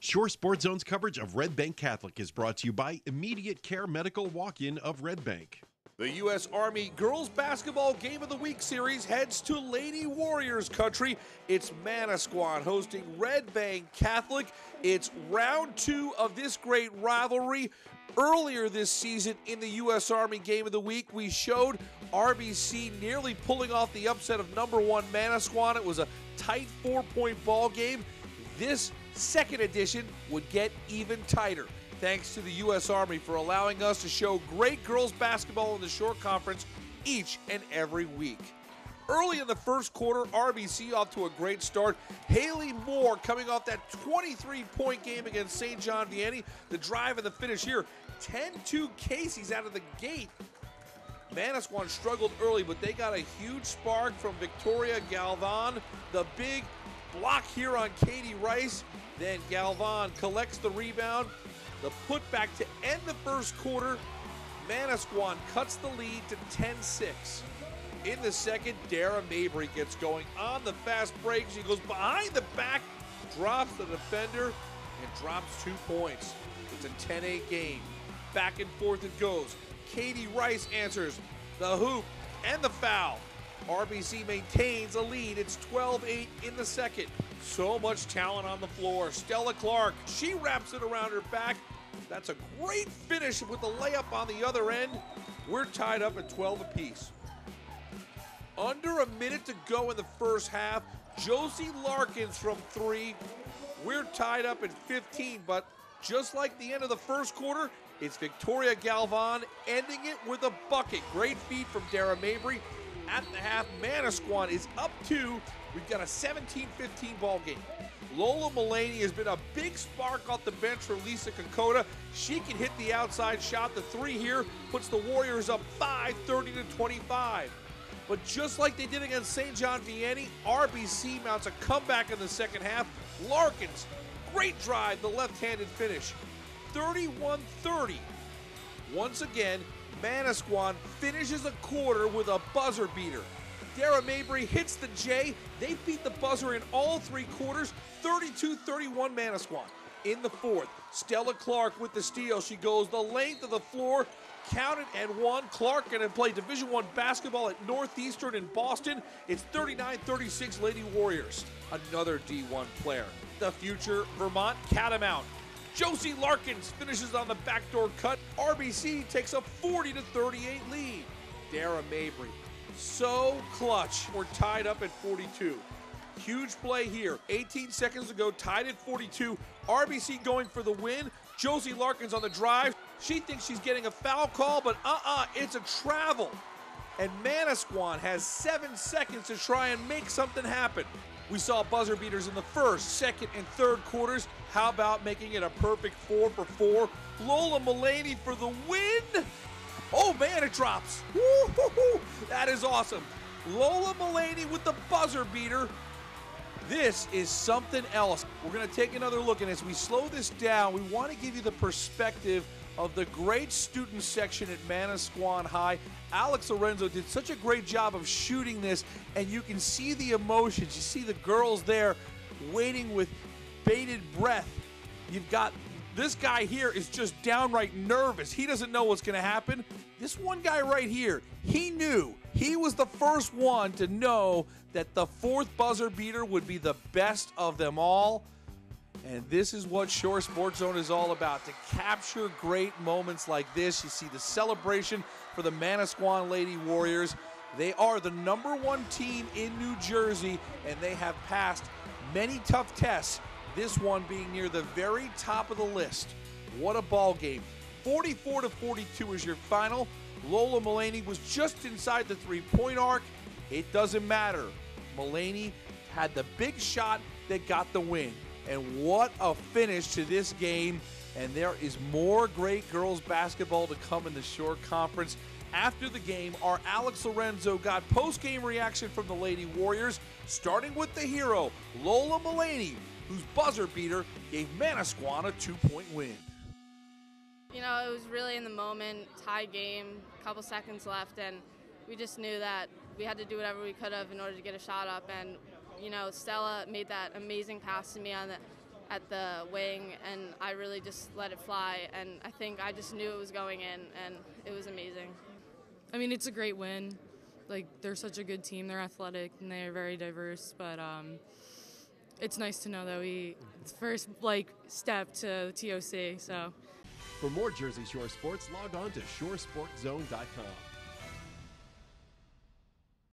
Shore Sports Zone's coverage of Red Bank Catholic is brought to you by Immediate Care Medical Walk-In of Red Bank. The U.S. Army Girls Basketball Game of the Week series heads to Lady Warriors country. It's Manasquan hosting Red Bank Catholic. It's round 2 of this great rivalry. Earlier this season in the U.S. Army Game of the Week, we showed RBC nearly pulling off the upset of number 1 Manasquan. It was a tight 4-point ball game. This second edition would get even tighter. Thanks to the U.S. Army for allowing us to show great girls basketball in the Shore Conference each and every week. Early in the first quarter, RBC off to a great start. Haley Moore coming off that 23-point game against St. John Vianney. The drive and the finish here. 10-2 Casey's out of the gate. Manasquan struggled early, but they got a huge spark from Victoria Galvan. The big block here on Katie Rice. Then Galvan collects the rebound. The putback to end the first quarter. Manasquan cuts the lead to 10-6. In the second, Dara Mabry gets going on the fast break. She goes behind the back, drops the defender, and drops 2 points. It's a 10-8 game. Back and forth it goes. Katie Rice answers the hoop and the foul. RBC maintains a lead. It's 12-8 in the second. So much talent on the floor. Stella Clark, she wraps it around her back. That's a great finish with the layup on the other end. We're tied up at 12 apiece. Under a minute to go in the first half. Josie Larkins from 3. We're tied up at 15, but just like the end of the first quarter, it's Victoria Galvan ending it with a bucket. Great feed from Dara Mabry. At the half, Manasquan is up 2. We've got a 17-15 ball game. Lola Mullaney has been a big spark off the bench for Lisa Kokoda. She can hit the outside shot. The 3 here puts the Warriors up 5, 30-25. But just like they did against St. John Vianney, RBC mounts a comeback in the second half. Larkins, great drive, the left-handed finish. 31-30. Once again, Manasquan finishes a quarter with a buzzer beater. Dara Mabry hits the J. They beat the buzzer in all 3 quarters, 32-31 Manasquan. In the fourth, Stella Clark with the steal. She goes the length of the floor, counted and won. Clark going to play Division I basketball at Northeastern in Boston. It's 39-36 Lady Warriors. Another D1 player. The future Vermont Catamount. Josie Larkins finishes on the backdoor cut. RBC takes a 40-38 lead. Dara Mabry, so clutch. We're tied up at 42. Huge play here. 18 seconds ago, tied at 42. RBC going for the win. Josie Larkins on the drive. She thinks she's getting a foul call, but it's a travel. And Manasquan has 7 seconds to try and make something happen. We saw buzzer beaters in the first, second, and third quarters. How about making it a perfect 4 for 4? Lola Mullaney for the win. Oh man, it drops. Woo-hoo-hoo. That is awesome. Lola Mullaney with the buzzer beater. This is something else. We're going to take another look, and as we slow this down, we want to give you the perspective of the great student section at Manasquan High. Alex Lorenzo did such a great job of shooting this, and you can see the emotions. You see the girls there waiting with bated breath. You've got this guy here is just downright nervous. He doesn't know what's going to happen. This one guy right here, he knew. He was the first one to know that the 4th buzzer beater would be the best of them all. And this is what Shore Sports Zone is all about, to capture great moments like this. You see the celebration for the Manasquan Lady Warriors. They are the #1 team in New Jersey, and they have passed many tough tests, this one being near the very top of the list. What a ball game. 44-42 is your final. Lola Mullaney was just inside the 3-point arc. It doesn't matter. Mullaney had the big shot that got the win. And what a finish to this game. And there is more great girls basketball to come in the Shore Conference. After the game, our Alex Lorenzo got post-game reaction from the Lady Warriors, starting with the hero, Lola Mullaney, whose buzzer beater gave Manasquan a 2-point win. You know, it was really in the moment, tied game, a couple seconds left, and we just knew that we had to do whatever we could have in order to get a shot up. And, you know, Stella made that amazing pass to me on the at the wing, and I really just let it fly, and I think I just knew it was going in, and it was amazing. I mean, it's a great win. Like, they're such a good team. They're athletic, and they're very diverse, but it's nice to know that it's first, step to the TOC, so. For more Jersey Shore sports, log on to shoresportzone.com.